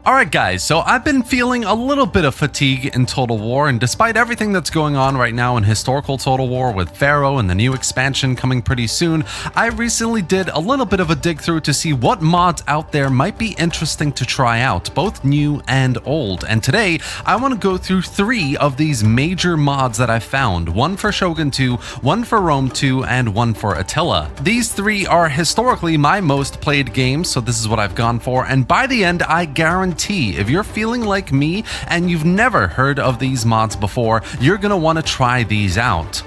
Alright guys, so I've been feeling a little bit of fatigue in Total War, and despite everything that's going on right now in historical Total War with Pharaoh and the new expansion coming pretty soon, I recently did a little bit of a dig through to see what mods out there might be interesting to try out, both new and old. And today, I want to go through 3 of these major mods that I found, one for Shogun 2, one for Rome 2, and one for Attila. These 3 are historically my most played games, so this is what I've gone for, and by the end, I guarantee if you're feeling like me and you've never heard of these mods before, you're gonna want to try these out.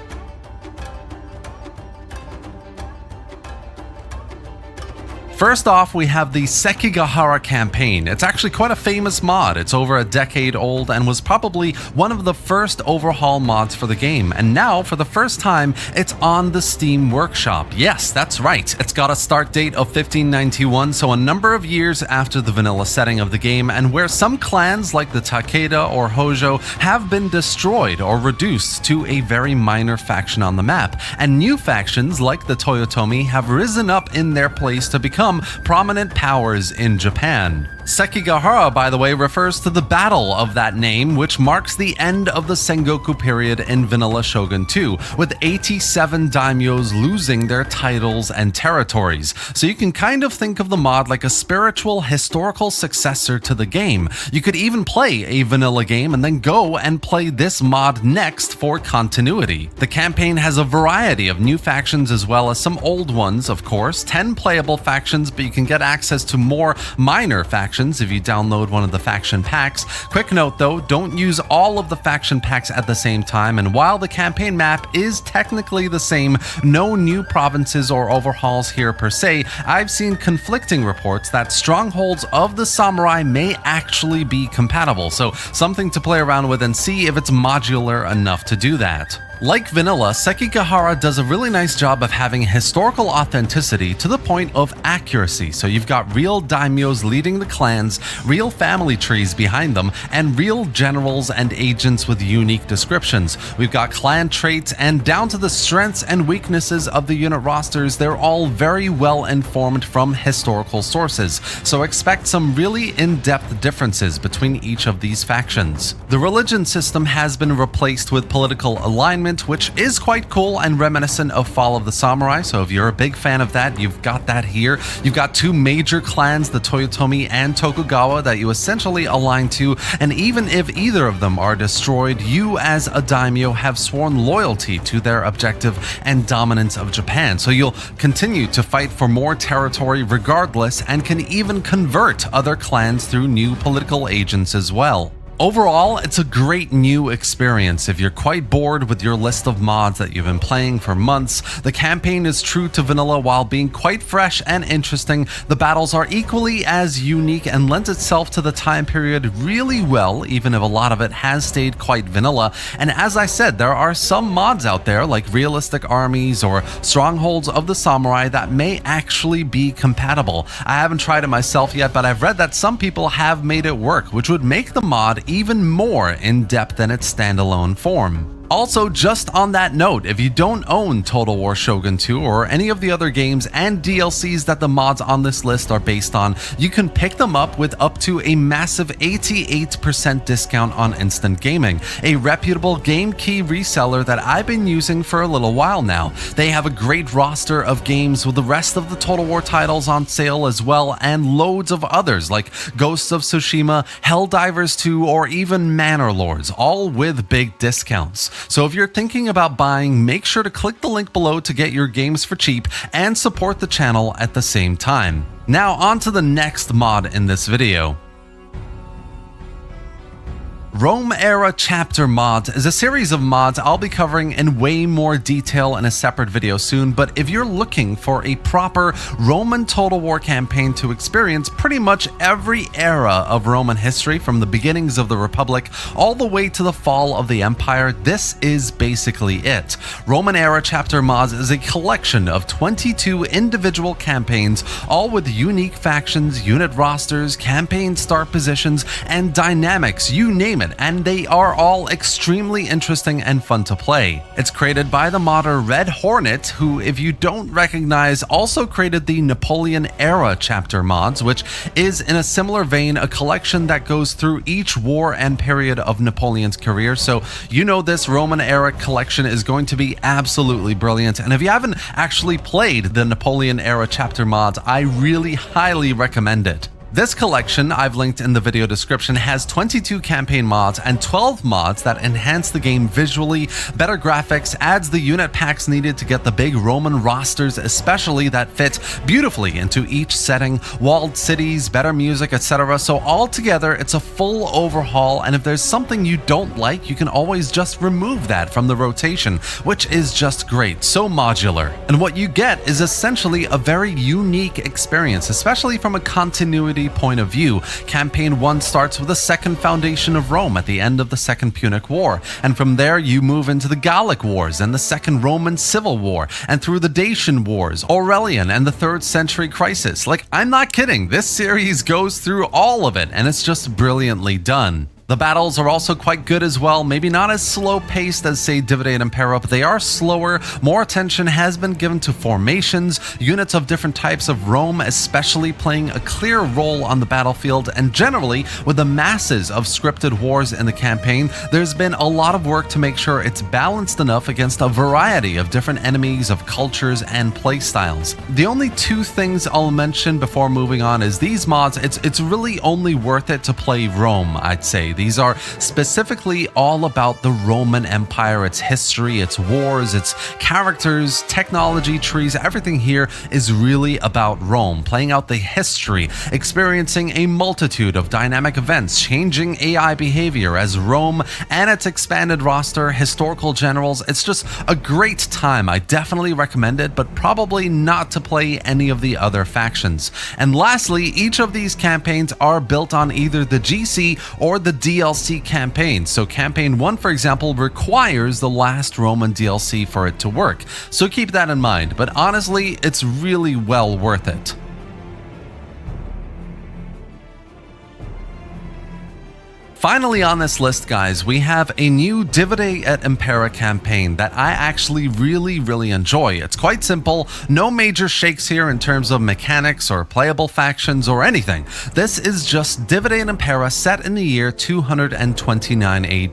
First off, we have the Sekigahara campaign. It's actually quite a famous mod. It's over a decade old and was probably one of the first overhaul mods for the game. And now, for the first time, it's on the Steam Workshop. Yes, that's right. It's got a start date of 1591, so a number of years after the vanilla setting of the game, and where some clans like the Takeda or Hojo have been destroyed or reduced to a very minor faction on the map. And new factions like the Toyotomi have risen up in their place to become prominent powers in Japan. Sekigahara, by the way, refers to the battle of that name, which marks the end of the Sengoku period in vanilla Shogun 2, with 87 daimyos losing their titles and territories. So you can kind of think of the mod like a spiritual historical successor to the game. You could even play a vanilla game and then go and play this mod next for continuity. The campaign has a variety of new factions as well as some old ones, of course, 10 playable factions, but you can get access to more minor factions if you download one of the faction packs. Quick note though, don't use all of the faction packs at the same time, and while the campaign map is technically the same, no new provinces or overhauls here per se, I've seen conflicting reports that strongholds of the samurai may actually be compatible, so something to play around with and see if it's modular enough to do that. Like vanilla, Sekigahara does a really nice job of having historical authenticity to the point of accuracy. So you've got real daimyos leading the clans, real family trees behind them, and real generals and agents with unique descriptions. We've got clan traits, and down to the strengths and weaknesses of the unit rosters, they're all very well informed from historical sources. So expect some really in-depth differences between each of these factions. The religion system has been replaced with political alignment, which is quite cool and reminiscent of Fall of the Samurai, so if you're a big fan of that, you've got that here. You've got 2 major clans, the Toyotomi and Tokugawa, that you essentially align to, and even if either of them are destroyed, you as a daimyo have sworn loyalty to their objective and dominance of Japan, so you'll continue to fight for more territory regardless, and can even convert other clans through new political agents as well. Overall, it's a great new experience if you're quite bored with your list of mods that you've been playing for months. The campaign is true to vanilla while being quite fresh and interesting. The battles are equally as unique and lends itself to the time period really well, even if a lot of it has stayed quite vanilla. And as I said, there are some mods out there like realistic armies or strongholds of the samurai that may actually be compatible. I haven't tried it myself yet, but I've read that some people have made it work, which would make the mod even more in-depth than its standalone form. Also, just on that note, if you don't own Total War Shogun 2 or any of the other games and DLCs that the mods on this list are based on, you can pick them up with up to a massive 88% discount on Instant Gaming, a reputable game key reseller that I've been using for a little while now. They have a great roster of games with the rest of the Total War titles on sale as well, and loads of others like Ghosts of Tsushima, Helldivers 2, or even Manor Lords, all with big discounts. So if you're thinking about buying, make sure to click the link below to get your games for cheap and support the channel at the same time. Now on to the next mod in this video. Rome Era Chapter Mods is a series of mods I'll be covering in way more detail in a separate video soon, but if you're looking for a proper Roman Total War campaign to experience pretty much every era of Roman history from the beginnings of the Republic all the way to the fall of the Empire, this is basically it. Roman Era Chapter Mods is a collection of 22 individual campaigns, all with unique factions, unit rosters, campaign start positions, and dynamics, you name it, it, and they are all extremely interesting and fun to play. It's created by the modder Red Hornet, who, if you don't recognize, also created the Napoleon Era chapter mods, which is in a similar vein a collection that goes through each war and period of Napoleon's career. So you know this Roman Era collection is going to be absolutely brilliant, and if you haven't actually played the Napoleon Era chapter mods, I really highly recommend it. This collection, I've linked in the video description, has 22 campaign mods and 12 mods that enhance the game visually, better graphics, adds the unit packs needed to get the big Roman rosters especially that fit beautifully into each setting, walled cities, better music, etc. So altogether, it's a full overhaul, and if there's something you don't like, you can always just remove that from the rotation, which is just great, so modular. And what you get is essentially a very unique experience, especially from a continuity point of view. Campaign 1 starts with the Second Foundation of Rome at the end of the Second Punic War, and from there you move into the Gallic Wars and the Second Roman Civil War, and through the Dacian Wars, Aurelian, and the 3rd Century Crisis. Like, I'm not kidding, this series goes through all of it, and it's just brilliantly done. The battles are also quite good as well, maybe not as slow-paced as, say, Divide and Impera, but they are slower. More attention has been given to formations, units of different types of Rome especially playing a clear role on the battlefield, and generally, with the masses of scripted wars in the campaign, there's been a lot of work to make sure it's balanced enough against a variety of different enemies, of cultures, and playstyles. The only two things I'll mention before moving on is these mods, it's really only worth it to play Rome, I'd say. These are specifically all about the Roman Empire, its history, its wars, its characters, technology trees. Everything here is really about Rome, playing out the history, experiencing a multitude of dynamic events, changing AI behavior as Rome and its expanded roster, historical generals. It's just a great time. I definitely recommend it, but probably not to play any of the other factions. And lastly, each of these campaigns are built on either the GC or the DLC campaign. So campaign 1, for example, requires the last Roman DLC for it to work. So keep that in mind, but honestly, it's really well worth it. Finally on this list, guys, we have a new Divide et Impera campaign that I actually really enjoy. It's quite simple, no major shakes here in terms of mechanics or playable factions or anything. This is just Divide et Impera set in the year 229 AD.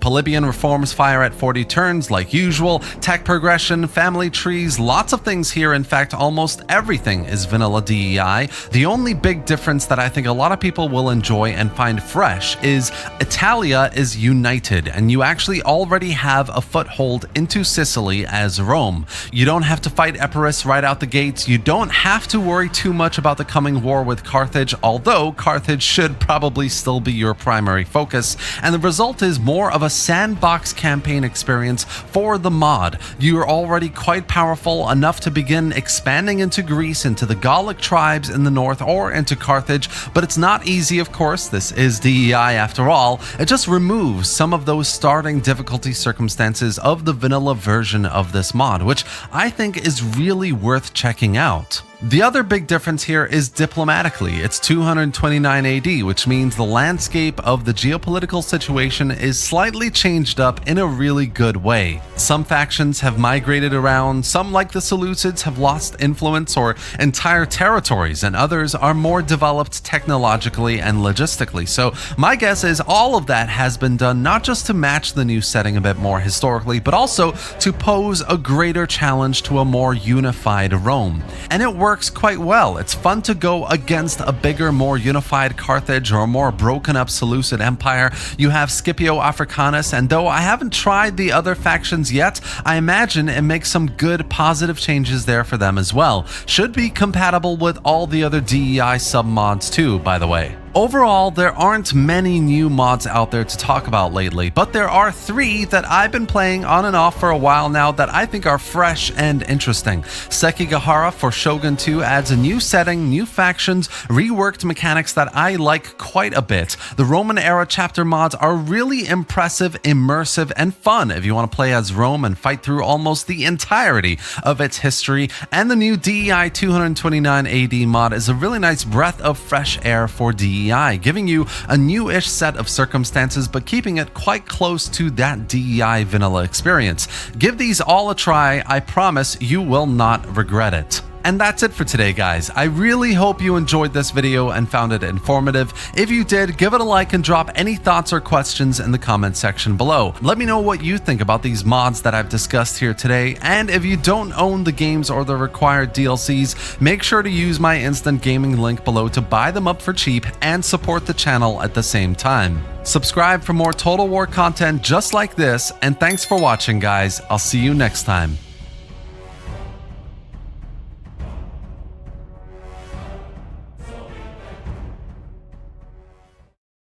Polybian reforms fire at 40 turns like usual, tech progression, family trees, lots of things here. In fact, almost everything is vanilla DEI. The only big difference that I think a lot of people will enjoy and find fresh is Attila is united, and you actually already have a foothold into Sicily as Rome. You don't have to fight Epirus right out the gates. You don't have to worry too much about the coming war with Carthage, although Carthage should probably still be your primary focus. And the result is more of a sandbox campaign experience for the mod. You're already quite powerful enough to begin expanding into Greece, into the Gallic tribes in the north, or into Carthage, but it's not easy, of course. This is DEI after all. It just removes some of those starting difficulty circumstances of the vanilla version of this mod, which I think is really worth checking out. The other big difference here is diplomatically. It's 229 AD, which means the landscape of the geopolitical situation is slightly changed up in a really good way. Some factions have migrated around, some like the Seleucids have lost influence or entire territories, and others are more developed technologically and logistically. So my guess is all of that has been done not just to match the new setting a bit more historically, but also to pose a greater challenge to a more unified Rome. And it works quite well. It's fun to go against a bigger, more unified Carthage or a more broken up Seleucid Empire. You have Scipio Africanus, and though I haven't tried the other factions yet, I imagine it makes some good positive changes there for them as well. Should be compatible with all the other DEI submods too, by the way. Overall, there aren't many new mods out there to talk about lately, but there are 3 that I've been playing on and off for a while now that I think are fresh and interesting. Sekigahara for Shogun 2 adds a new setting, new factions, reworked mechanics that I like quite a bit. The Roman era chapter mods are really impressive, immersive, and fun if you want to play as Rome and fight through almost the entirety of its history. And the new DEI 229 AD mod is a really nice breath of fresh air for DEI. DEI, giving you a new-ish set of circumstances but keeping it quite close to that DEI vanilla experience. Give these all a try, I promise you will not regret it. And that's it for today, guys. I really hope you enjoyed this video and found it informative. If you did, give it a like and drop any thoughts or questions in the comment section below. Let me know what you think about these mods that I've discussed here today, and if you don't own the games or the required DLCs, make sure to use my instant gaming link below to buy them up for cheap and support the channel at the same time. Subscribe for more Total War content just like this, and thanks for watching, guys. I'll see you next time.